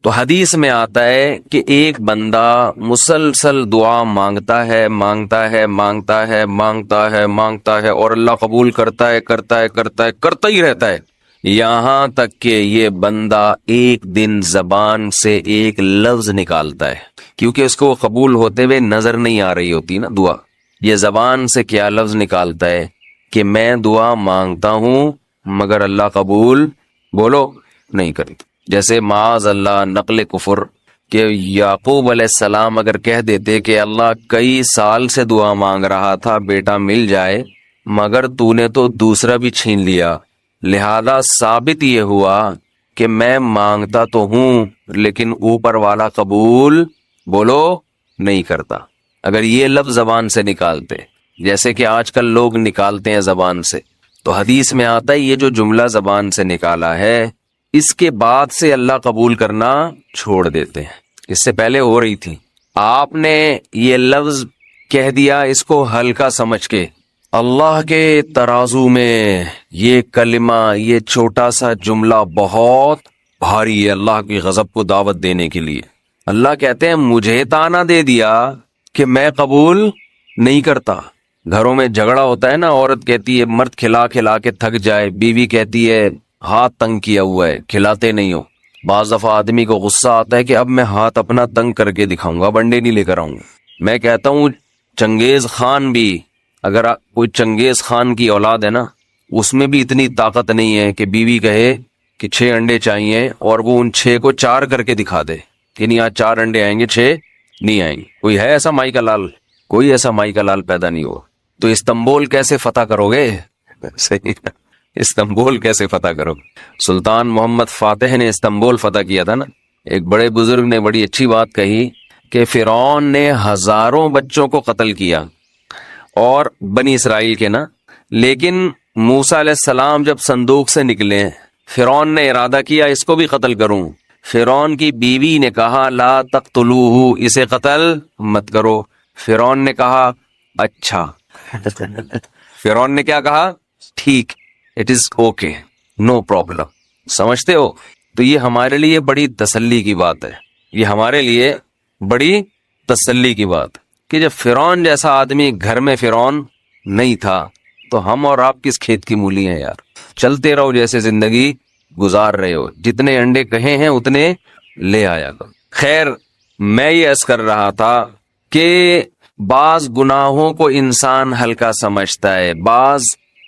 تو حدیث میں آتا ہے کہ ایک بندہ مسلسل دعا مانگتا ہے مانگتا ہے مانگتا ہے مانگتا ہے مانگتا ہے اور اللہ قبول کرتا ہے کرتا ہے کرتا ہے کرتا ہی رہتا ہے، یہاں تک کہ یہ بندہ ایک دن زبان سے ایک لفظ نکالتا ہے، کیونکہ اس کو وہ قبول ہوتے ہوئے نظر نہیں آ رہی ہوتی نا دعا، یہ زبان سے کیا لفظ نکالتا ہے کہ میں دعا مانگتا ہوں مگر اللہ قبول بولو نہیں کرتا۔ جیسے معاذ اللہ نقل کفر کہ یعقوب علیہ السلام اگر کہہ دیتے کہ اللہ کئی سال سے دعا مانگ رہا تھا بیٹا مل جائے مگر تو نے تو دوسرا بھی چھین لیا، لہذا ثابت یہ ہوا کہ میں مانگتا تو ہوں لیکن اوپر والا قبول بولو نہیں کرتا۔ اگر یہ لفظ زبان سے نکالتے جیسے کہ آج کل لوگ نکالتے ہیں زبان سے، تو حدیث میں آتا ہے یہ جو جملہ زبان سے نکالا ہے اس کے بعد سے اللہ قبول کرنا چھوڑ دیتے ہیں، اس سے پہلے ہو رہی تھی۔ آپ نے یہ لفظ کہہ دیا اس کو ہلکا سمجھ کے، اللہ کے ترازو میں یہ کلمہ یہ چھوٹا سا جملہ بہت بھاری ہے اللہ کی غضب کو دعوت دینے کے لیے۔ اللہ کہتے ہیں مجھے تانا دے دیا کہ میں قبول نہیں کرتا۔ گھروں میں جھگڑا ہوتا ہے نا، عورت کہتی ہے مرد کھلا کھلا کے تھک جائے، بیوی کہتی ہے ہاتھ تنگ کیا ہوا ہے کھلاتے نہیں ہو۔ بعض دفعہ آدمی کو غصہ آتا ہے کہ اب میں ہاتھ اپنا تنگ کر کے دکھاؤں گا، اب انڈے نہیں لے کر آؤں گا۔ میں کہتا ہوں چنگیز خان بھی، اگر کوئی چنگیز خان کی اولاد ہے نا، اس میں بھی اتنی طاقت نہیں ہے کہ بیوی کہے کہ 6 انڈے چاہیے اور وہ ان 6 کو 4 کر کے دکھا دے کہ نہیں آج 4 انڈے آئیں گے 6 نہیں آئیں گے۔ کوئی ہے ایسا مائی کا لال؟ کوئی ایسا مائی کا لال پیدا نہیں ہوا۔ تو استنبول کیسے فتح کرو گے؟ صحیح، استنبول کیسے فتح کرو؟ سلطان محمد فاتح نے استنبول فتح کیا تھا نا۔ ایک بڑے بزرگ نے بڑی اچھی بات کہی کہ فرعون نے ہزاروں بچوں کو قتل کیا اور بنی اسرائیل کے نا، لیکن موسیٰ علیہ السلام جب صندوق سے نکلے فرعون نے ارادہ کیا اس کو بھی قتل کروں۔ فرعون کی بیوی نے کہا لا تقتلوہ، اسے قتل مت کرو۔ فرعون نے کہا اچھا، فرعون نے کیا کہا؟ ٹھیک، it is okay, no problem. سمجھتے ہو؟ تو یہ ہمارے لیے بڑی تسلی کی بات ہے، یہ ہمارے لیے بڑی تسلی کی بات کہ جب فرعون جیسا آدمی گھر میں فرعون نہیں تھا تو ہم اور آپ کس کھیت کی مولی ہیں یار؟ چلتے رہو جیسے زندگی گزار رہے ہو، جتنے انڈے کہے ہیں اتنے لے آیا کرو۔ خیر، میں یہ عرض کر رہا تھا کہ بعض گناہوں کو انسان ہلکا سمجھتا ہے، بعض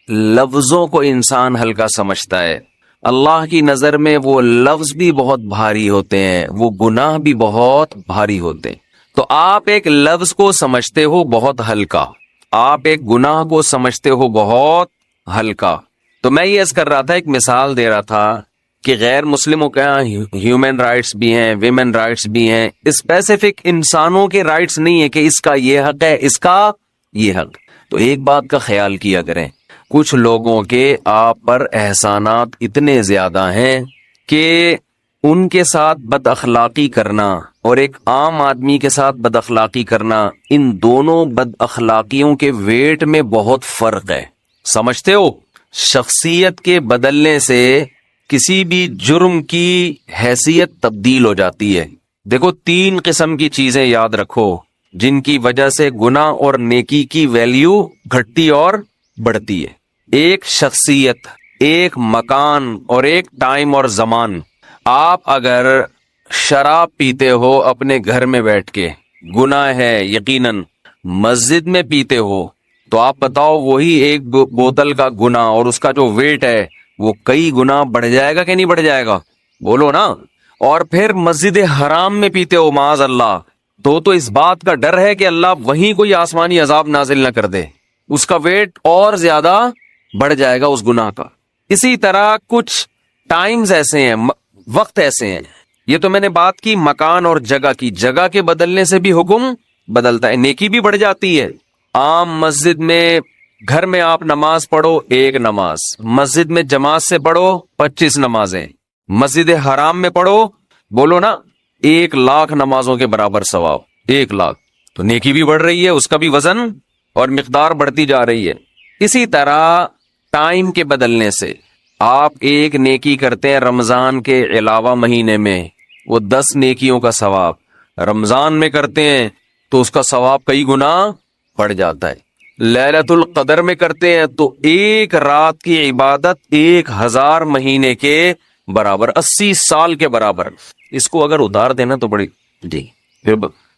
لفظوں کو انسان ہلکا سمجھتا ہے، اللہ کی نظر میں وہ لفظ بھی بہت بھاری ہوتے ہیں، وہ گناہ بھی بہت بھاری ہوتے ہیں۔ تو آپ ایک لفظ کو سمجھتے ہو بہت ہلکا، آپ ایک گناہ کو سمجھتے ہو بہت ہلکا۔ تو میں یہ عرض کر رہا تھا، ایک مثال دے رہا تھا کہ غیر مسلموں کے یہاں ہیومن رائٹس بھی ہیں، ویمن رائٹس بھی ہیں، اسپیسیفک انسانوں کے رائٹس نہیں ہے کہ اس کا یہ حق ہے اس کا یہ حق۔ تو ایک بات کا خیال کیا کریں، کچھ لوگوں کے آپ پر احسانات اتنے زیادہ ہیں کہ ان کے ساتھ بد اخلاقی کرنا اور ایک عام آدمی کے ساتھ بد اخلاقی کرنا، ان دونوں بد اخلاقیوں کے ویٹ میں بہت فرق ہے۔ سمجھتے ہو؟ شخصیت کے بدلنے سے کسی بھی جرم کی حیثیت تبدیل ہو جاتی ہے۔ دیکھو 3 قسم کی چیزیں یاد رکھو جن کی وجہ سے گناہ اور نیکی کی ویلیو گھٹتی اور بڑھتی ہے۔ ایک شخصیت، ایک مکان اور ایک ٹائم اور زمان۔ آپ اگر شراب پیتے ہو اپنے گھر میں بیٹھ کے گناہ ہے یقیناً، مسجد میں پیتے ہو تو آپ بتاؤ وہی ایک بوتل کا گناہ اور اس کا جو ویٹ ہے وہ کئی گنا بڑھ جائے گا کہ نہیں بڑھ جائے گا؟ بولو نا۔ اور پھر مسجد حرام میں پیتے ہو معاذ اللہ تو اس بات کا ڈر ہے کہ اللہ وہیں کوئی آسمانی عذاب نازل نہ کر دے، اس کا ویٹ اور زیادہ بڑھ جائے گا اس گناہ کا۔ اسی طرح کچھ ٹائمز ایسے ہیں، وقت ایسے ہیں، یہ تو میں نے بات کی مکان اور جگہ کی، جگہ کے بدلنے سے بھی حکم بدلتا ہے، نیکی بھی بڑھ جاتی ہے۔ عام مسجد میں گھر میں آپ نماز پڑھو 1 نماز، مسجد میں جماعت سے پڑھو 25 نمازیں، مسجد حرام میں پڑھو بولو نا 1,00,000 نمازوں کے برابر ثواب، 1,00,000۔ تو نیکی بھی بڑھ رہی ہے، اس کا بھی وزن اور مقدار بڑھتی جا رہی ہے۔ اسی طرح ٹائم کے بدلنے سے آپ ایک نیکی کرتے ہیں رمضان کے علاوہ مہینے میں، وہ 10 نیکیوں کا ثواب. رمضان میں کرتے ہیں تو اس کا ثواب کئی گنا بڑھ جاتا ہے. لیلۃ القدر میں کرتے ہیں تو ایک رات کی عبادت 1000 مہینے کے برابر، 80 سال کے برابر. اس کو اگر ادار دینا تو بڑی جی پھر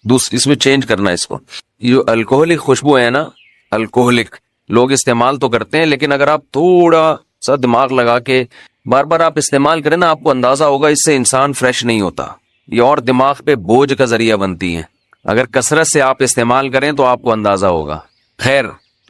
اس میں چینج کرنا. اس کو جو الکوہلک خوشبو ہے نا، الکوہلک لوگ استعمال تو کرتے ہیں، لیکن اگر آپ تھوڑا سا دماغ لگا کے بار بار آپ استعمال کریں نا، آپ کو اندازہ ہوگا اس سے انسان فریش نہیں ہوتا. یہ اور دماغ پہ بوجھ کا ذریعہ بنتی ہیں. اگر کثرت سے آپ استعمال کریں تو آپ کو اندازہ ہوگا. خیر،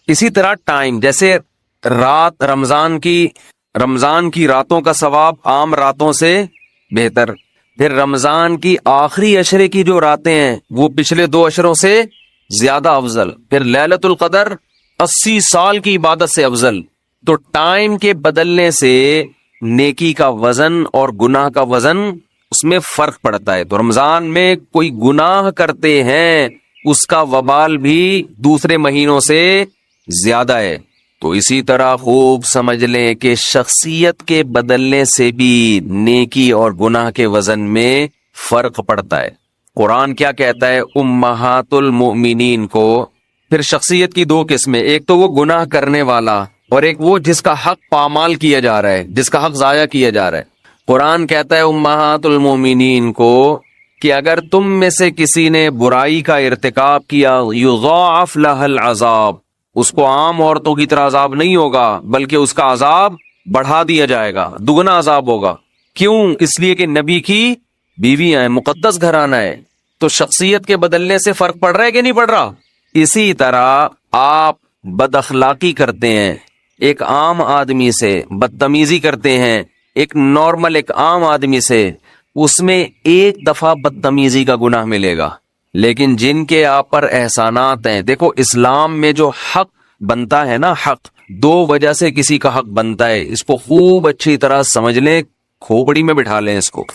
اسی طرح ٹائم، جیسے رات رمضان کی راتوں کا ثواب عام راتوں سے بہتر. پھر رمضان کی آخری عشرے کی جو راتیں ہیں وہ پچھلے 2 عشروں سے زیادہ افضل. پھر لیلۃ القدر 80 سال کی عبادت سے افضل. تو ٹائم کے بدلنے سے نیکی کا وزن اور گناہ کا وزن اس میں فرق پڑتا ہے. تو رمضان میں کوئی گناہ کرتے ہیں اس کا وبال بھی دوسرے مہینوں سے زیادہ ہے. تو اسی طرح خوب سمجھ لیں کہ شخصیت کے بدلنے سے بھی نیکی اور گناہ کے وزن میں فرق پڑتا ہے. قرآن کیا کہتا ہے امہات المؤمنین کو؟ پھر شخصیت کی 2 قسمیں، ایک تو وہ گناہ کرنے والا اور ایک وہ جس کا حق پامال کیا جا رہا ہے، جس کا حق ضائع کیا جا رہا ہے. قرآن کہتا ہے امہات المؤمنین کو کہ اگر تم میں سے کسی نے برائی کا ارتکاب کیا یضاعف لها العذاب، اس کو عام عورتوں کی طرح عذاب نہیں ہوگا بلکہ اس کا عذاب بڑھا دیا جائے گا، دگنا عذاب ہوگا. کیوں؟ اس لیے کہ نبی کی بیویاں ہیں، مقدس گھرانہ ہے. تو شخصیت کے بدلنے سے فرق پڑ رہا ہے کہ نہیں پڑ رہا؟ اسی طرح آپ بد اخلاقی کرتے ہیں ایک عام آدمی سے، بدتمیزی کرتے ہیں ایک نارمل ایک عام آدمی سے، اس میں ایک دفعہ بدتمیزی کا گناہ ملے گا. لیکن جن کے آپ پر احسانات ہیں، دیکھو اسلام میں جو حق بنتا ہے نا، حق 2 وجہ سے کسی کا حق بنتا ہے. اس کو خوب اچھی طرح سمجھ لیں، کھوپڑی میں بٹھا لیں اس کو.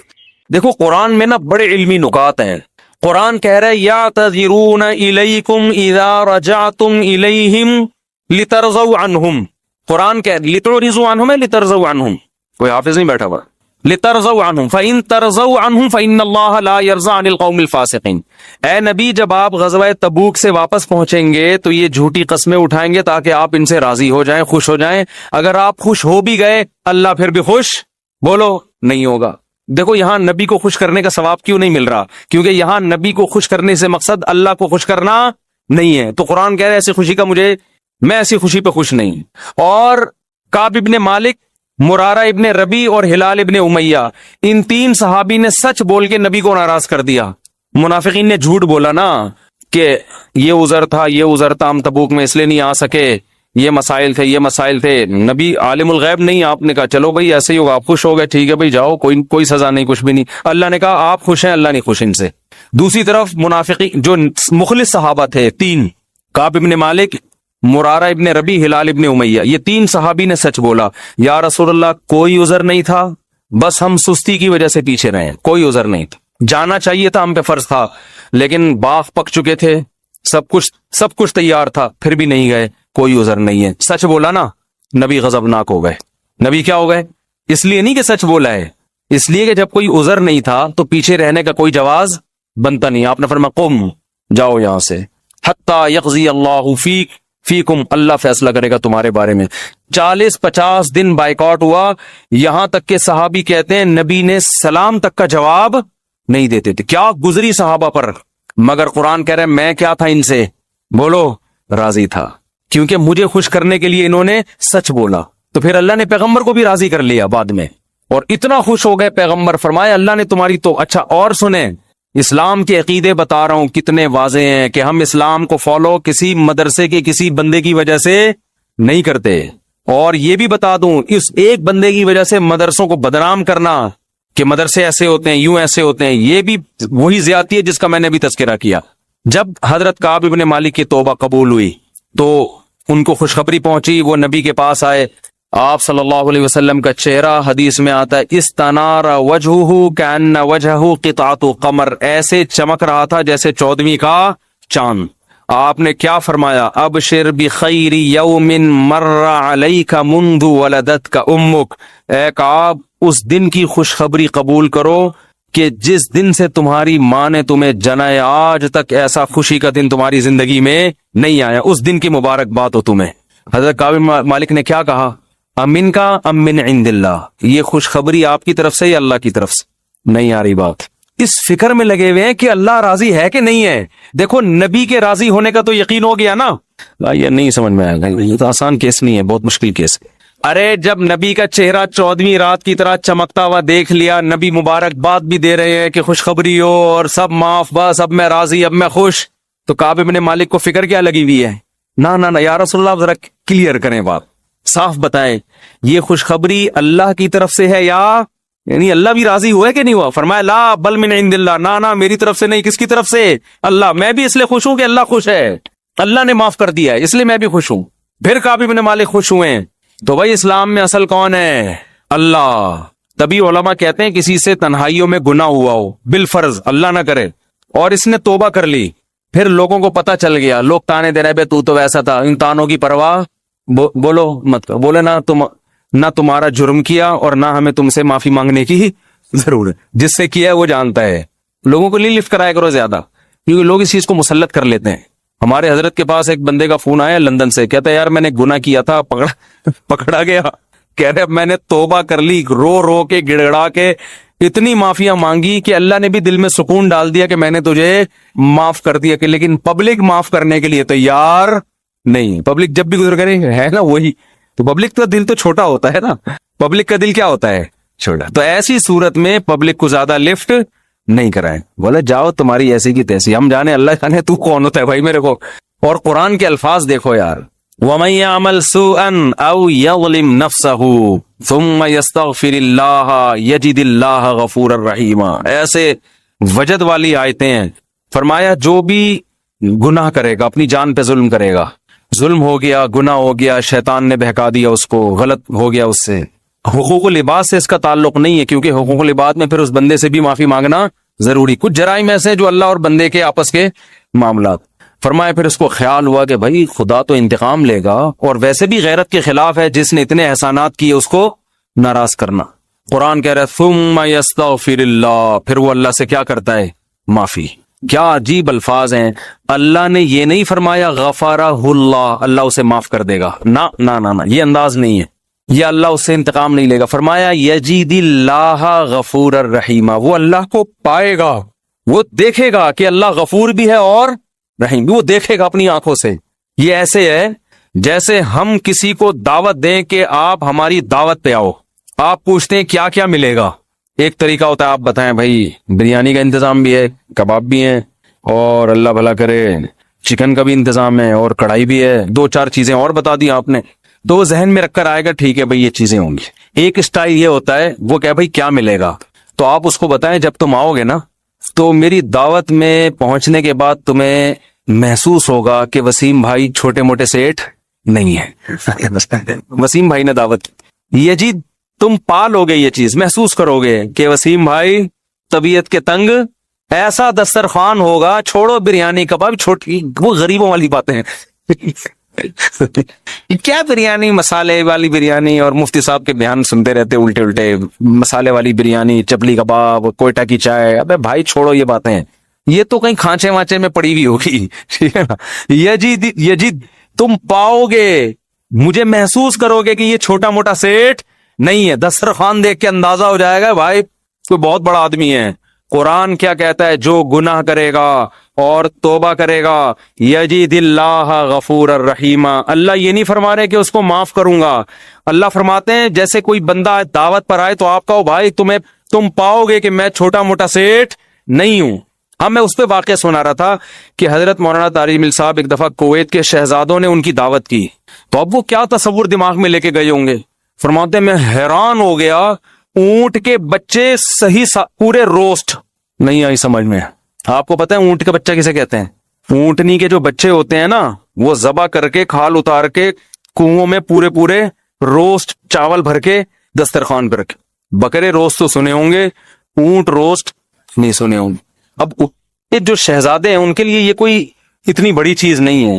دیکھو قرآن میں نا بڑے علمی نکات ہیں. قرآن کہہ رہا ہے یعتذرون الیکم اذا رجعتم الیہم لترضوا عنہم. قرآن کہہ لتعرضوا عنہم ہے لترضوا عنہم، کوئی حافظ نہیں بیٹھا ہوا. لترضوا عنہم فإن ترضوا عنہم فإن اللہ لا يرضى عن القوم الفاسقین. اے نبی جب آپ غزوہ تبوک سے واپس پہنچیں گے تو یہ جھوٹی قسمیں اٹھائیں گے تاکہ آپ ان سے راضی ہو جائیں، خوش ہو جائیں. اگر آپ خوش ہو بھی گئے اللہ پھر بھی خوش بولو نہیں ہوگا. دیکھو یہاں نبی کو خوش کرنے کا ثواب کیوں نہیں مل رہا؟ کیونکہ یہاں نبی کو خوش کرنے سے مقصد اللہ کو خوش کرنا نہیں ہے. تو قرآن کہہ رہے ایسی خوشی کا میں ایسی خوشی پہ خوش نہیں. اور کعب ابن مالک، مرارہ ابن ربی اور ہلال ابن امیہ، ان 3 صحابی نے سچ بول کے نبی کو ناراض کر دیا. منافقین نے جھوٹ بولا نا کہ یہ عذر تھا ہم تبوک میں اس لیے نہیں آ سکے، یہ مسائل تھے. نبی عالم الغیب نہیں، آپ نے کہا چلو بھائی ایسے ہی ہوگا، آپ خوش ہو گئے، ٹھیک ہے بھائی جاؤ، کوئی سزا نہیں، کچھ بھی نہیں. اللہ نے کہا آپ خوش ہیں، اللہ نہیں خوش ان سے. دوسری طرف منافقین جو مخلص صحابہ تھے 3، کعب ابن مالک، مرارہ ابن ربی، ہلال ابن امیہ، یہ 3 صحابی نے سچ بولا. یا رسول اللہ کوئی عذر نہیں تھا، بس ہم سستی کی وجہ سے پیچھے رہے، کوئی عذر نہیں تھا، جانا چاہیے تھا، ہم پہ فرض تھا، لیکن باغ پک چکے تھے، سب کچھ تیار تھا، پھر بھی نہیں گئے، کوئی عذر نہیں ہے. سچ بولا نا، نبی غضبناک ہو گئے. نبی کیا ہو گئے؟ اس لیے نہیں کہ سچ بولا ہے، اس لیے کہ جب کوئی عذر نہیں تھا تو پیچھے رہنے کا کوئی جواز بنتا نہیں. آپ نے فرمایا قم، جاؤ یہاں سے، حتی یقضی اللہ فیکم، اللہ فیصلہ کرے گا تمہارے بارے میں. 40-50 دن بائیکاٹ ہوا، یہاں تک کہ صحابی کہتے ہیں نبی نے سلام تک کا جواب نہیں دیتے تھے. کیا گزری صحابہ پر، مگر قرآن کہہ رہے میں کیا تھا ان سے، بولو راضی تھا، کیونکہ مجھے خوش کرنے کے لیے انہوں نے سچ بولا. تو پھر اللہ نے پیغمبر کو بھی راضی کر لیا بعد میں، اور اتنا خوش ہو گئے پیغمبر، فرمایا اللہ نے تمہاری تو. اچھا اور سنیں، اسلام کے عقیدے بتا رہا ہوں کتنے واضح ہیں کہ ہم اسلام کو فالو کسی مدرسے کے کسی بندے کی وجہ سے نہیں کرتے. اور یہ بھی بتا دوں، اس ایک بندے کی وجہ سے مدرسوں کو بدنام کرنا کہ مدرسے ایسے ہوتے ہیں، یوں ایسے ہوتے ہیں، یہ بھی وہی زیادتی ہے جس کا میں نے بھی تذکرہ کیا. جب حضرت کعب ابن مالک کی توبہ قبول ہوئی تو ان کو خوشخبری پہنچی، وہ نبی کے پاس آئے. آپ صلی اللہ علیہ وسلم کا چہرہ حدیث میں آتا ہے استنار وجہہ کأن وجہہ قطعۃ قمر، ایسے چمک رہا تھا جیسے 14ویں کا چاند. آپ نے کیا فرمایا؟ ابشر بخیر یوم مر علیک منذ ولدتک امک، اے کعب اس دن کی خوشخبری قبول کرو کہ جس دن سے تمہاری ماں نے تمہیں جنا ہے آج تک ایسا خوشی کا دن تمہاری زندگی میں نہیں آیا، اس دن کی مبارکباد ہو تمہیں۔ حضرت کعب مالک نے کیا کہا؟ امن کا ام من عند اللہ، یہ خوشخبری آپ کی طرف سے یا اللہ کی طرف سے؟ نہیں آ رہی بات۔ اس فکر میں لگے ہوئے ہیں کہ اللہ راضی ہے کہ نہیں ہے۔ دیکھو نبی کے راضی ہونے کا تو یقین ہو گیا نا، یہ نہیں سمجھ میں آئے گا، یہ تو آسان کیس نہیں ہے، بہت مشکل کیس ہے۔ ارے جب نبی کا چہرہ 14ویں رات کی طرح چمکتا ہوا دیکھ لیا، نبی مبارکباد بھی دے رہے ہیں کہ خوشخبری ہو اور سب معاف، بس اب میں راضی، اب میں خوش، تو کعب بن مالک کو فکر کیا لگی ہوئی ہے؟ نہ یا رسول اللہ ذرا کلیئر کریں بات، صاف بتائیں یہ خوشخبری اللہ کی طرف سے ہے یا یعنی اللہ بھی راضی ہوا ہے کہ نہیں ہوا؟ فرمایا لا بل من عند اللہ، نہ میری طرف سے نہیں، کس کی طرف سے؟ اللہ۔ میں بھی اس لیے خوش ہوں کہ اللہ خوش ہے، اللہ نے معاف کر دیا ہے، اس لیے میں بھی خوش ہوں۔ پھر کعب بن مالک خوش ہوئے ہیں۔ تو بھائی اسلام میں اصل کون ہے؟ اللہ۔ تبھی علماء کہتے ہیں کسی سے تنہائیوں میں گناہ ہوا ہو بالفرض، اللہ نہ کرے، اور اس نے توبہ کر لی، پھر لوگوں کو پتہ چل گیا، لوگ تانے دے رہے بے تو ویسا تھا، ان تانوں کی پرواہ بولو مت کرو، بولے نہ تمہارا جرم کیا اور نہ ہمیں تم سے معافی مانگنے کی ضرورت، جس سے کیا ہے وہ جانتا ہے۔ لوگوں کو نہیں لفٹ کرایا کرو زیادہ، کیونکہ لوگ اس چیز کو مسلط کر لیتے ہیں۔ ہمارے حضرت کے پاس ایک بندے کا فون آیا لندن سے، کہتا ہے یار میں نے گناہ کیا تھا، پکڑا گیا، کہہ رہے میں نے توبہ کر لی، رو رو کے گڑ گڑا کے اتنی معافیاں مانگی کہ اللہ نے بھی دل میں سکون ڈال دیا کہ میں نے تجھے معاف کر دیا، کہ لیکن پبلک معاف کرنے کے لیے تیار نہیں۔ پبلک جب بھی گزر کرے ہے نا وہی تو، پبلک کا دل تو چھوٹا ہوتا ہے نا، پبلک کا دل کیا ہوتا ہے؟ چھوٹا۔ تو ایسی صورت میں پبلک کو زیادہ لفٹ نہیں کرائے، بولے جاؤ تمہاری ایسی کی تیسی، ہم جانے اللہ جانے تو کون ہوتا ہے بھائی میرے کو۔ اور قرآن کے الفاظ دیکھو یار، وَمَن يَعْمَلْ سُوءًا أَوْ يَظْلِمْ نَفْسَهُ ثُمَّ يَسْتَغْفِرِ اللَّهَ يَجِدِ اللَّهَ غَفُورًا رَحِيمًا، ایسے وجد والی آیتیں ہیں۔ فرمایا جو بھی گناہ کرے گا، اپنی جان پہ ظلم کرے گا، ظلم ہو گیا، گناہ ہو گیا، شیطان نے بہکا دیا اس کو، غلط ہو گیا اس سے، حقوق و لباس سے اس کا تعلق نہیں ہے، کیونکہ حقوق و لباس میں پھر اس بندے سے بھی معافی مانگنا ضروری۔ کچھ جرائم ایسے ہیں جو اللہ اور بندے کے آپس کے معاملات۔ فرمایا پھر اس کو خیال ہوا کہ بھائی خدا تو انتقام لے گا، اور ویسے بھی غیرت کے خلاف ہے جس نے اتنے احسانات کیے اس کو ناراض کرنا۔ قرآن کہہ رہا ہے ثم یستغفر اللہ، پھر وہ اللہ سے کیا کرتا ہے؟ معافی۔ کیا عجیب الفاظ ہیں، اللہ نے یہ نہیں فرمایا غفارہ اللہ، اللہ اسے معاف کر دے گا، نہ یہ انداز نہیں ہے، یہ اللہ اس سے انتقام نہیں لے گا۔ فرمایا یجید اللہ غفور الرحیم، وہ اللہ کو پائے گا، وہ دیکھے گا کہ اللہ غفور بھی ہے اور رحیم بھی، وہ دیکھے گا اپنی آنکھوں سے۔ یہ ایسے ہے جیسے ہم کسی کو دعوت دیں کہ آپ ہماری دعوت پہ آؤ، آپ پوچھتے ہیں کیا کیا ملے گا، ایک طریقہ ہوتا ہے آپ بتائیں بھائی بریانی کا انتظام بھی ہے، کباب بھی ہیں، اور اللہ بھلا کرے چکن کا بھی انتظام ہے، اور کڑھائی بھی ہے، دو چار چیزیں اور بتا دی آپ نے، تو وہ ذہن میں رکھ کر آئے گا ٹھیک ہے بھائی یہ چیزیں ہوں گی۔ ایک اسٹائل یہ ہوتا ہے وہ کہ بھائی کیا ملے گا، تو آپ اس کو بتائیں جب تم آؤ گے نا تو میری دعوت میں پہنچنے کے بعد تمہیں محسوس ہوگا کہ وسیم بھائی چھوٹے موٹے سیٹ نہیں ہے، وسیم بھائی نے دعوت، یہ جی تم پالو گے، یہ چیز محسوس کرو گے کہ وسیم بھائی طبیعت کے تنگ، ایسا دسترخوان ہوگا، چھوڑو بریانی کباب، چھوٹی وہ غریبوں والی باتیں ہیں کیا بریانی، مسالے والی بریانی، اور مفتی صاحب کے بیان سنتے رہتے الٹے مسالے والی بریانی، چپلی کباب، کوئٹہ کی چائے، ابے بھائی چھوڑو یہ باتیں، یہ تو کہیں کھانچے وانچے میں پڑی ہوئی ہوگی، ٹھیک ہے نا۔ یجید تم پاؤ گے، مجھے محسوس کرو گے کہ یہ چھوٹا موٹا سیٹ نہیں ہے، دسترخوان دیکھ کے اندازہ ہو جائے گا بھائی کوئی بہت بڑا آدمی ہے۔ قرآن کیا کہتا ہے؟ جو گناہ کرے گا اور توبہ کرے گا، یجید اللہ غفور الرحیم، اللہ یہ نہیں فرما رہے کہ اس کو معاف کروں گا، اللہ فرماتے ہیں جیسے کوئی بندہ دعوت پر آئے تو آپ کہو بھائی تم پاؤ گے کہ میں چھوٹا موٹا سیٹ نہیں ہوں۔ اب میں اس پہ واقعہ سنا رہا تھا کہ حضرت مولانا طارق مل صاحب ایک دفعہ کویت کے شہزادوں نے ان کی دعوت کی، تو اب وہ کیا تصور دماغ میں لے کے گئے ہوں گے، فرماتے میں حیران ہو گیا، اونٹ کے بچے صحیح پورے روسٹ، نہیں آئی سمجھ میں۔ آپ کو پتہ ہے اونٹ کا بچہ کسے کہتے ہیں؟ اونٹنی کے جو بچے ہوتے ہیں نا وہ ذبح کر کے کھال اتار کے کنووں میں پورے روسٹ چاول بھر کے دسترخوان پہ رکھے۔ بکرے روسٹ تو سنے ہوں گے، اونٹ روسٹ نہیں سنے ہوں گے۔ اب یہ جو شہزادے ہیں ان کے لیے یہ کوئی اتنی بڑی چیز نہیں ہے،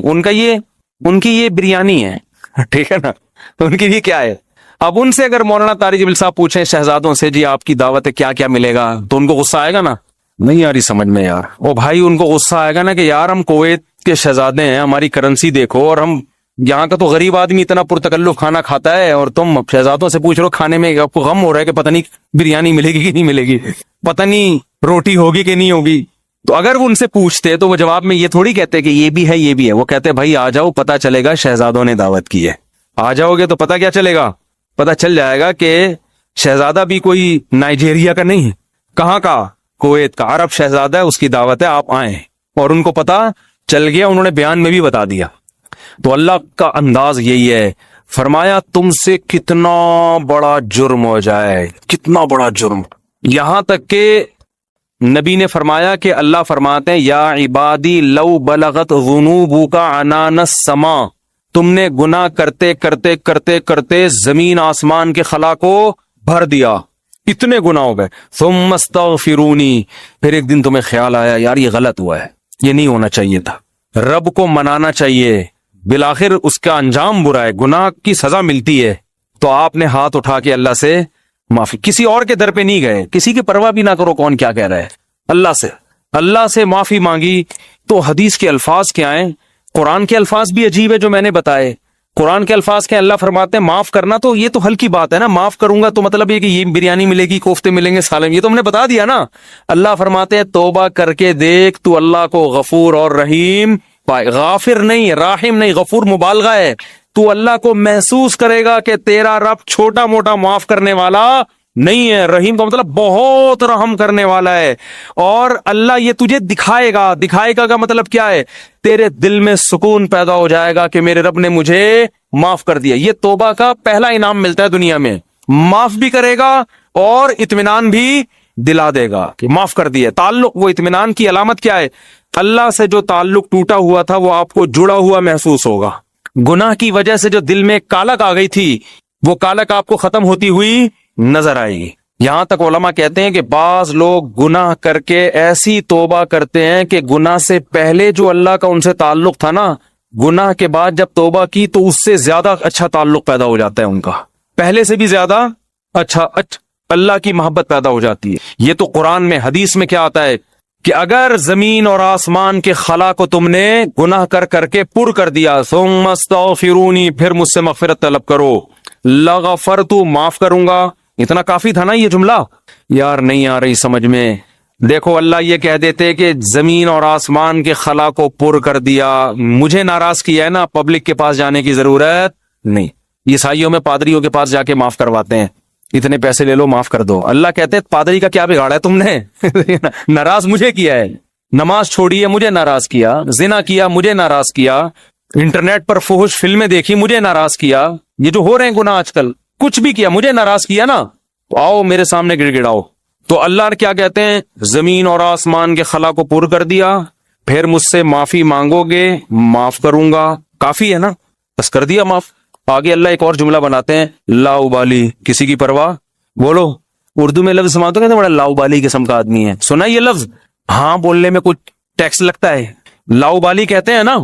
ان کی یہ بریانی ہے، ٹھیک ہے نا، تو ان کے لیے کیا ہے؟ اب ان سے اگر مولانا طارق جبیل صاحب پوچھیں شہزادوں سے جی آپ کی دعوت ہے کیا کیا ملے گا، تو ان کو غصہ آئے گا نا، نہیں آ رہی سمجھ میں یار. او بھائی ان کو غصہ آئے گا نا کہ یار ہم کویت کے شہزادے ہیں، ہماری کرنسی دیکھو، اور ہم یہاں کا تو غریب آدمی اتنا پرتکلف کھانا کھاتا ہے، اور تم شہزادوں سے پوچھ رہے ہو کھانے میں، آپ کو غم ہو رہا ہے کہ پتہ نہیں بریانی ملے گی کہ نہیں ملے گی، پتہ نہیں روٹی ہوگی کہ نہیں ہوگی. تو اگر وہ ان سے پوچھتے تو وہ جواب میں یہ تھوڑی کہتے کہ یہ بھی ہے یہ بھی ہے، وہ کہتے بھائی آ جاؤ پتہ چلے گا شہزادوں نے دعوت کی ہے. آ جاؤ گے تو پتہ کیا چلے گا، پتہ چل جائے گا کہ شہزادہ بھی کوئی نائجیریا کا نہیں ہے، کہاں کا، کویت کا عرب شہزادہ ہے، اس کی دعوت ہے، آپ آئیں. اور ان کو پتہ چل گیا، انہوں نے بیان میں بھی بتا دیا. تو اللہ کا انداز یہی ہے، فرمایا تم سے کتنا بڑا جرم ہو جائے، کتنا بڑا جرم، یہاں تک کہ نبی نے فرمایا کہ اللہ فرماتے ہیں یا عبادی لو بلغت ذنوبک عنان السماء، تم نے گناہ کرتے کرتے کرتے کرتے زمین آسمان کے خلا کو بھر دیا، اتنے گناہ ہو گئے، ثم استغفرونی، پھر ایک دن تمہیں خیال آیا یار یہ غلط ہوا ہے، یہ نہیں ہونا چاہیے تھا، رب کو منانا چاہیے، بالآخر اس کا انجام برا ہے، گناہ کی سزا ملتی ہے. تو آپ نے ہاتھ اٹھا کے اللہ سے معافی، کسی اور کے در پہ نہیں گئے، کسی کی پرواہ بھی نہ کرو کون کیا کہہ رہا ہے، اللہ سے معافی مانگی. تو حدیث کے الفاظ کیا ہیں، قرآن کے الفاظ بھی عجیب ہے جو میں نے بتائے. قرآن کے الفاظ کے اللہ فرماتے ہیں معاف کرنا، تو یہ تو ہلکی بات ہے نا، معاف کروں گا تو مطلب یہ کہ یہ بریانی ملے گی، کوفتے ملیں گے، سالم، یہ تو ہم نے بتا دیا نا. اللہ فرماتے ہیں توبہ کر کے دیکھ تو اللہ کو غفور اور رحیم پائے، غافر نہیں، راحم نہیں، غفور مبالغہ ہے. تو اللہ کو محسوس کرے گا کہ تیرا رب چھوٹا موٹا معاف کرنے والا نہیں ہے، رحیم کا مطلب بہت رحم کرنے والا ہے. اور اللہ یہ تجھے دکھائے گا، دکھائے گا کا مطلب کیا ہے، تیرے دل میں سکون پیدا ہو جائے گا کہ میرے رب نے مجھے معاف کر دیا. یہ توبہ کا پہلا انعام ملتا ہے دنیا میں، معاف بھی کرے گا اور اطمینان بھی دلا دے گا کہ معاف کر دیا. تعلق، وہ اطمینان کی علامت کیا ہے، اللہ سے جو تعلق ٹوٹا ہوا تھا وہ آپ کو جڑا ہوا محسوس ہوگا. گناہ کی وجہ سے جو دل میں کالک آ گئی تھی وہ کالک آپ کو ختم ہوتی ہوئی نظر آئے گی. یہاں تک علماء کہتے ہیں کہ بعض لوگ گناہ کر کے ایسی توبہ کرتے ہیں کہ گناہ سے پہلے جو اللہ کا ان سے تعلق تھا نا، گناہ کے بعد جب توبہ کی تو اس سے زیادہ اچھا تعلق پیدا ہو جاتا ہے ان کا، پہلے سے بھی زیادہ اچھا اللہ کی محبت پیدا ہو جاتی ہے. یہ تو قرآن میں، حدیث میں کیا آتا ہے کہ اگر زمین اور آسمان کے خلا کو تم نے گناہ کر کر کے پر کر دیا، ثم استغفرونی، پھر مجھ سے مغفرت طلب کرو، لغفرت، معاف کروں گا. اتنا کافی تھا نا یہ جملہ، یار نہیں آ رہی سمجھ میں. دیکھو اللہ یہ کہہ دیتے کہ زمین اور آسمان کے خلا کو پر کر دیا، مجھے ناراض کیا ہے نا، پبلک کے پاس جانے کی ضرورت نہیں. عیسائیوں میں پادریوں کے پاس جا کے معاف کرواتے ہیں، اتنے پیسے لے لو معاف کر دو. اللہ کہتے ہیں پادری کا کیا بگاڑا ہے تم نے، ناراض مجھے کیا ہے، نماز چھوڑی ہے مجھے ناراض کیا، زنا کیا مجھے ناراض کیا، انٹرنیٹ پر فحش فلمیں دیکھی مجھے ناراض کیا، یہ جو ہو رہے ہیں گناہ آج کل، کچھ بھی کیا مجھے ناراض کیا نا، تو آؤ میرے سامنے گڑ گڑاؤ. تو اللہ نے کیا کہتے ہیں، زمین اور آسمان کے خلا کو پر کر دیا، پھر مجھ سے معافی مانگو گے معاف کروں گا. کافی ہے نا، بس کر دیا معاف. آگے اللہ ایک اور جملہ بناتے ہیں، لا ابالی، کسی کی پرواہ. بولو اردو میں لفظ سماتے ہیں بڑا لا ابالی قسم کا آدمی ہے، سنا یہ لفظ، ہاں بولنے میں کچھ ٹیکس لگتا ہے. لا ابالی کہتے ہیں نا،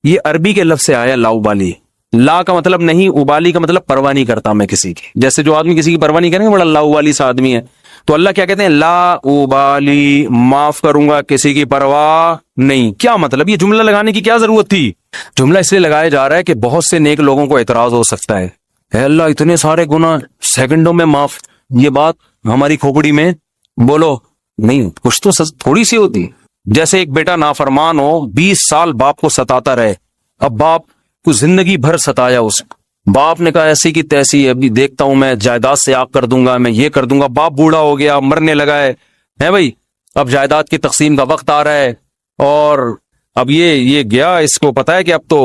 یہ عربی کے لفظ سے آیا لا ابالی. لا کا مطلب نہیں، ابالی کا مطلب پرواہ نہیں کرتا میں کسی کی، جیسے جو آدمی کسی کی پرواہ نہیں کریں گے بڑا لا ابالی سا آدمی ہے. تو اللہ کیا کہتے ہیں، لا ابالی، معاف کروں گا کسی کی پرواہ نہیں. کیا مطلب، یہ جملہ لگانے کی کیا ضرورت تھی؟ جملہ اس لیے لگایا جا رہا ہے کہ بہت سے نیک لوگوں کو اعتراض ہو سکتا ہے، اے اللہ اتنے سارے گناہ سیکنڈوں میں معاف، یہ بات ہماری کھوپڑی میں بولو نہیں، کچھ تو تھوڑی سی ہوتی. جیسے ایک بیٹا نافرمان ہو، 20 سال باپ کو ستاتا رہے، اب باپ کو زندگی بھر ستایا، اس باپ نے کہا ایسی کی تیسی، ابھی دیکھتا ہوں میں جائیداد سے آگ کر دوں گا، میں یہ کر دوں گا. باپ بوڑھا ہو گیا، مرنے لگا ہے بھائی، اب جائیداد کی تقسیم کا وقت آ رہا ہے، اور اب یہ گیا، اس کو پتا ہے کہ اب تو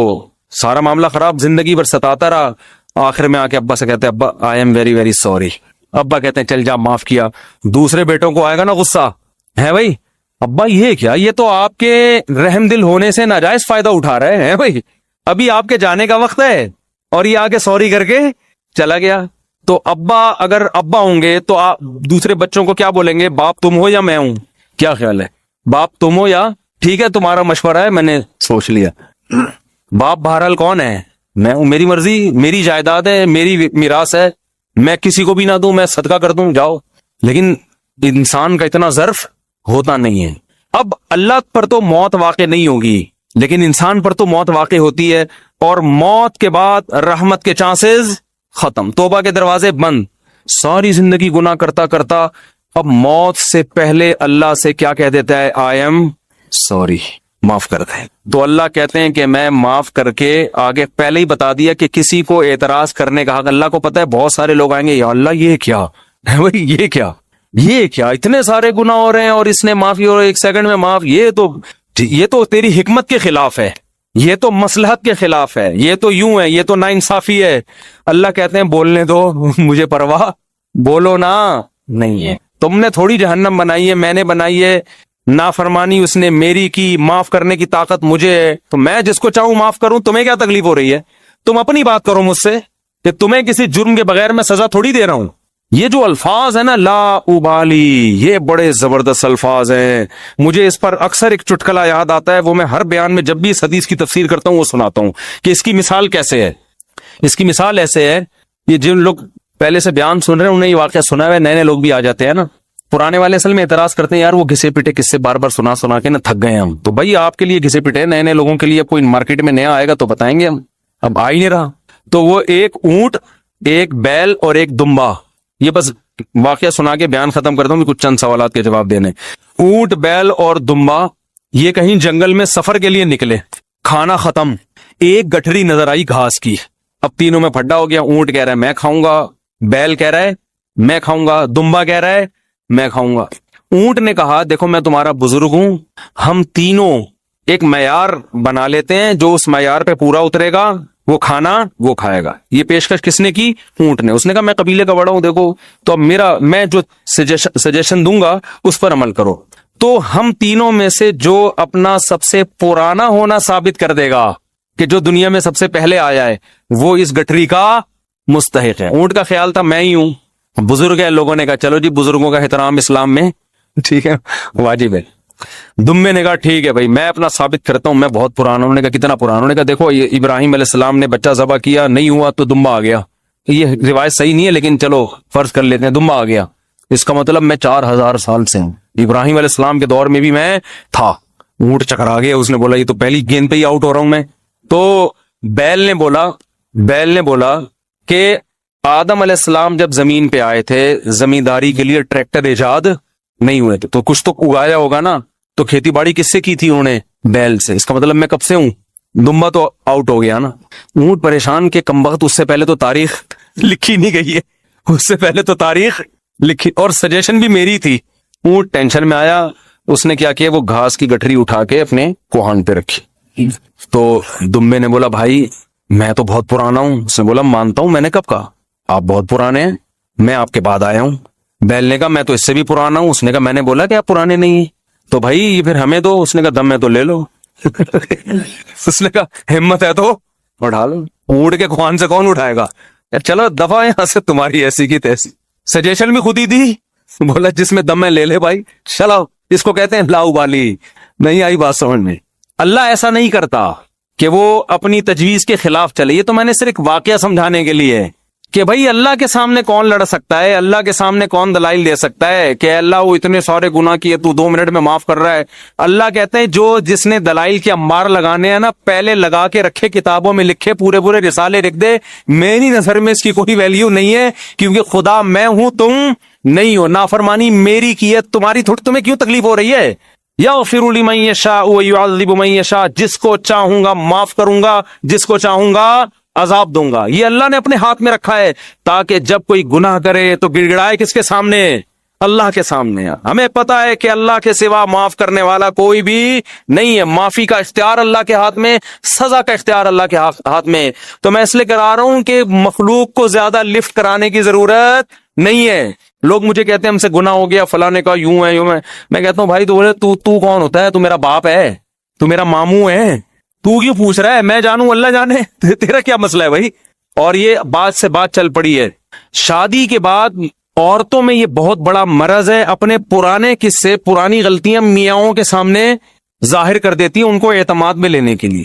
سارا معاملہ خراب، زندگی بھر ستاتا رہا. آخر میں آ کے ابا سے کہتے ہیں ابا I am very very sorry. ابا کہتے ہیں چل جا معاف کیا. دوسرے بیٹوں کو آئے گا نا غصہ، ہے بھائی ابا یہ کیا، یہ تو آپ کے رحم دل ہونے سے ناجائز فائدہ اٹھا رہے ہیں بھائی، ابھی آپ کے جانے کا وقت ہے، اور یہ آگے سوری کر کے چلا گیا. تو ابا اگر ابا ہوں گے تو آپ دوسرے بچوں کو کیا بولیں گے، باپ تم ہو یا میں ہوں؟ کیا خیال ہے، باپ تم ہو یا ٹھیک ہے تمہارا مشورہ ہے میں نے سوچ لیا. باپ بہرحال کون ہے، میں ہوں، میری مرضی، میری جائیداد ہے، میری میراث ہے، میں کسی کو بھی نہ دوں, میں صدقہ کر دوں, جاؤ. لیکن انسان کا اتنا ظرف ہوتا نہیں ہے. اب اللہ پر تو موت واقع نہیں ہوگی, لیکن انسان پر تو موت واقع ہوتی ہے, اور موت کے بعد رحمت کے چانسز ختم, توبہ کے دروازے بند. ساری زندگی گناہ کرتا کرتا اب موت سے پہلے اللہ سے کیا کہہ دیتا ہے, آئی ایم سوری, معاف کر دیں. تو اللہ کہتے ہیں کہ میں معاف کر کے آگے پہلے ہی بتا دیا کہ کسی کو اعتراض کرنے کا حق. اللہ کو پتا ہے بہت سارے لوگ آئیں گے, یا اللہ یہ کیا بھائی, یہ کیا اتنے سارے گناہ ہو رہے ہیں اور اس نے معافی اور 1 سیکنڈ میں معاف, یہ تو تیری حکمت کے خلاف ہے, یہ تو مصلحت کے خلاف ہے, یہ تو یوں ہے, یہ تو ناانصافی ہے. اللہ کہتے ہیں بولنے دو, مجھے پرواہ, بولو نا, نہیں ہے. تم نے تھوڑی جہنم بنائی ہے, میں نے بنائی ہے. نافرمانی اس نے میری کی, معاف کرنے کی طاقت مجھے ہے, تو میں جس کو چاہوں معاف کروں. تمہیں کیا تکلیف ہو رہی ہے؟ تم اپنی بات کرو مجھ سے کہ تمہیں کسی جرم کے بغیر میں سزا تھوڑی دے رہا ہوں. یہ جو الفاظ ہیں نا, لا ابالی, یہ بڑے زبردست الفاظ ہیں. مجھے اس پر اکثر ایک چٹکلا یاد آتا ہے, وہ میں ہر بیان میں جب بھی اس حدیث کی تفسیر کرتا ہوں وہ سناتا ہوں کہ اس کی مثال کیسے ہے. اس کی مثال ایسے ہے, یہ جن لوگ پہلے سے بیان سن رہے ہیں انہیں یہ واقعہ سنا ہے, نئے لوگ بھی آ جاتے ہیں نا. پرانے والے اصل میں اعتراض کرتے ہیں, یار وہ گھسے پٹے قصے بار بار سنا کے نا تھک گئے ہم. تو بھائی آپ کے لیے گھسے پٹے, نئے لوگوں کے لیے کوئی مارکیٹ میں نیا آئے گا تو بتائیں گے ہم, اب آ ہی نہیں رہا. تو وہ ایک اونٹ, ایک بیل اور ایک دمبا, یہ بس واقعہ سنا کے بیان ختم کرتا ہوں, کچھ چند سوالات کے جواب دینے. اونٹ, بیل اور دمبا یہ کہیں جنگل میں سفر کے لیے نکلے, کھانا ختم, ایک گٹھری نظر آئی گھاس کی. اب تینوں میں پھڈا ہو گیا. اونٹ کہہ رہا ہے میں کھاؤں گا, بیل کہہ رہا ہے میں کھاؤں گا, دمبا کہہ رہا ہے میں کھاؤں گا. اونٹ نے کہا دیکھو میں تمہارا بزرگ ہوں, ہم تینوں ایک معیار بنا لیتے ہیں, جو اس معیار پہ پورا اترے گا وہ کھانا وہ کھائے گا. یہ پیشکش کس نے کی؟ اونٹ نے. اس نے کہا میں قبیلے کا بڑا ہوں, دیکھو تو اب میں جو سجیشن دوں گا اس پر عمل کرو. تو ہم تینوں میں سے جو اپنا سب سے پرانا ہونا ثابت کر دے گا کہ جو دنیا میں سب سے پہلے آیا ہے وہ اس گٹھری کا مستحق ہے. اونٹ کا خیال تھا میں ہی ہوں, بزرگ ہے. لوگوں نے کہا چلو جی بزرگوں کا احترام اسلام میں ٹھیک ہے, واجب ہے. دمبے نے کہا ٹھیک ہے بھائی میں اپنا ثابت کرتا ہوں, میں بہت پرانا. انہوں نے کہا کتنا پرانا؟ انہوں نے کہا دیکھو ابراہیم علیہ السلام نے بچہ ذبح کیا, نہیں ہوا تو دمبا آ گیا. یہ روایت صحیح نہیں ہے لیکن چلو فرض کر لیتے ہیں دمبا آ گیا. اس کا مطلب میں 4000 سال سے ہوں, ابراہیم علیہ السلام کے دور میں بھی میں تھا. اونٹ چکرا گیا, اس نے بولا یہ تو پہلی گیند پہ ہی آؤٹ ہو رہا ہوں میں. تو بیل نے بولا کہ آدم علیہ السلام جب زمین پہ آئے تھے زمینداری کے لیے ٹریکٹر ایجاد نہیں ہوئے تھے, تو کچھ تو اگایا ہوگا نا, تو کھیتی باڑی کس سے کی تھی انہوں نے؟ بیل سے. اس کا مطلب میں کب سے ہوں, دمبا تو آؤٹ ہو گیا نا. اونٹ پریشان کہ کمبخت اس سے پہلے تو تاریخ لکھی نہیں گئی ہے, اس سے پہلے تو تاریخ لکھی, اور سجیشن بھی میری تھی. اونٹ ٹینشن میں آیا, اس نے کیا کیا, وہ گھاس کی گٹھری اٹھا کے اپنے کوہان پہ رکھی. تو دمبے نے بولا بھائی میں تو بہت پرانا ہوں. اس نے بولا مانتا ہوں, میں نے کب کہا آپ بہت پرانے ہیں, میں آپ کے بعد آیا ہوں. بیل نے کہا میں تو اس سے بھی پرانا ہوں. اس نے کہا میں نے بولا کہ آپ پرانے نہیں ہیں, تو بھائی یہ پھر ہمیں دو. اس نے کہا دم میں تو لے لو. اس نے کہا ہمت ہے تو اٹھا لو. اونٹ کے خوان سے کون اٹھائے گا, چلو دفعہ یہاں سے, تمہاری ایسی کی تیسی. سجیشن بھی خود ہی دی, بولا جس میں دم ہے لے لے بھائی, چلو. اس کو کہتے ہیں لا ابالی. نہیں آئی بات سمجھ میں؟ اللہ ایسا نہیں کرتا کہ وہ اپنی تجویز کے خلاف چلے. یہ تو میں نے صرف واقعہ سمجھانے کے لیے کہ بھائی اللہ کے سامنے کون لڑ سکتا ہے, اللہ کے سامنے کون دلائل دے سکتا ہے کہ اللہ وہ اتنے سارے گناہ کیے تو 2 منٹ میں معاف کر رہا ہے. اللہ کہتے ہیں جو جس نے دلائل کے انبار لگانے ہیں نا, پہلے لگا کے رکھے, کتابوں میں لکھے, پورے رسالے لکھ دے. میری نظر میں اس کی کوئی ویلیو نہیں ہے, کیونکہ خدا میں ہوں تم نہیں ہو. نافرمانی میری کی ہے, تمہاری تھوڑی, تمہیں کیوں تکلیف ہو رہی ہے؟ یغفر لمن یشاء ویعذب من یشاء, جس کو چاہوں گا معاف کروں گا, جس کو چاہوں گا عذاب دوں گا. یہ اللہ نے اپنے ہاتھ میں رکھا ہے تاکہ جب کوئی گناہ کرے تو گڑ گڑائے کس کے سامنے؟ اللہ کے سامنے. ہمیں پتا ہے کہ اللہ کے سوا معاف کرنے والا کوئی بھی نہیں ہے. معافی کا اختیار اللہ کے ہاتھ میں, سزا کا اختیار اللہ کے ہاتھ میں. تو میں اس لیے کرا رہا ہوں کہ مخلوق کو زیادہ لفٹ کرانے کی ضرورت نہیں ہے. لوگ مجھے کہتے ہیں ہم سے گناہ ہو گیا, فلاں نے کہا یوں ہے یوں ہے. میں کہتا ہوں بھائی تو کون ہوتا ہے؟ تو میرا باپ ہے, تو میرا ماموں ہے, تو کیوں پوچھ رہا ہے؟ میں جانوں اللہ جانے, تیرا کیا مسئلہ ہے بھائی؟ اور یہ بات سے بات چل پڑی ہے. شادی کے بعد عورتوں میں یہ بہت بڑا مرض ہے, اپنے پرانے قصے, پرانی غلطیاں میاؤں کے سامنے ظاہر کر دیتی ہیں ان کو اعتماد میں لینے کے لیے.